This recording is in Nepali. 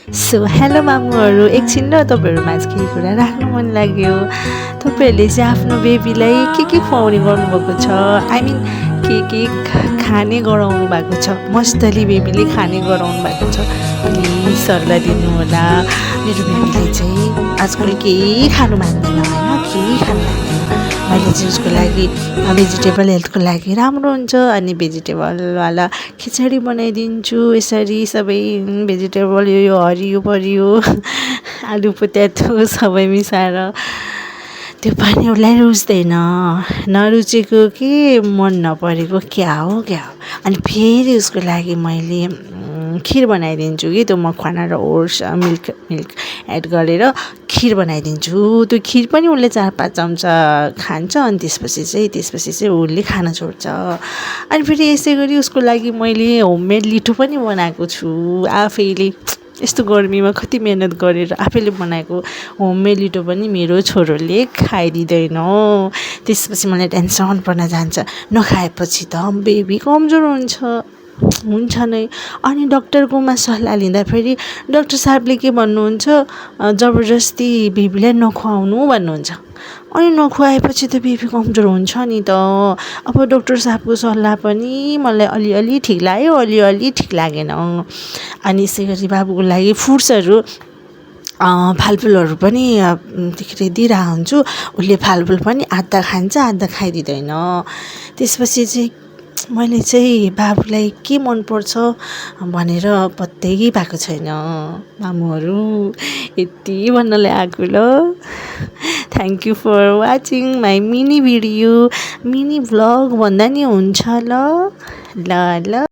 सो हेलो मामुहरू, एकछिन र तपाईँहरूमाझ केही कुरा राख्नु मन लाग्यो। तपाईँहरूले चाहिँ आफ्नो बेबीलाई के खुवाउने गर्नुभएको छ, आई मिन के खाने गराउनु भएको छ, मस्तली बेबीले खाने गराउनु भएको छ। प्लिज सरलाई दिनु होला। मेरो बेबीले चाहिँ आजकल केही खानु मान्दैन होइन, केही खानु मान्दैन। मैले चाहिँ उसको लागि भेजिटेबल हेल्थको लागि राम्रो हुन्छ अनि भेजिटेबलवाला खिचडी बनाइदिन्छु। यसरी सबै भेजिटेबल यो हरियो परियो आलु पोट्याटो सबै मिसाएर। त्यो पनि उसलाई रुच्दैन, नरुचेको के मन नपरेको क्या हो। अनि फेरि उसको लागि मैले खिर बनाइदिन्छु कि त्यो मखना र ओट्स मिल्क एड गरेर खिर बनाइदिन्छु। त्यो खिर पनि उसले 4-5 चम्चा खान्छ अनि त्यसपछि चाहिँ उसले खान छोड्छ। अनि फेरि यसै गरी उसको लागि मैले होममेड लिटो पनि बनाएको छु आफैले। यस्तो गर्मीमा कति मेहनत गरेर आफैले बनाएको होममेड लिटो पनि मेरो छोरोले खाइदिँदैन। त्यसपछि मलाई टेन्सन पर्न जान्छ, नखाएपछि त बेबी कमजोर हुन्छ नै। अनि डक्टरकोमा सल्लाह लिँदा फेरि डक्टर साहबले के भन्नुहुन्छ, जबरजस्ती बेबीलाई नखुवाउनु भन्नुहुन्छ। अनि नखुवाएपछि त बेबी कमजोर हुन्छ नि त। अब डक्टर साहबको सल्लाह पनि मलाई अलिअलि ठिक लाग्यो, अलिअलि ठिक लागेन। अनि यसै गरी बाबुको लागि फ्रुट्सहरू फलफुलहरू पनि दिइरहेको हुन्छु। उसले फलफुल पनि आधा खान्छ आधा खाइदिँदैन। त्यसपछि चाहिँ मैले चाहिँ बाबुलाई के मनपर्छ भनेर पत्तै पाएको छैन। मामुहरू यति भन्नलाई आएको ल। Thank you for watching my mini video, mini vlog भन्दा नि हुन्छ ल।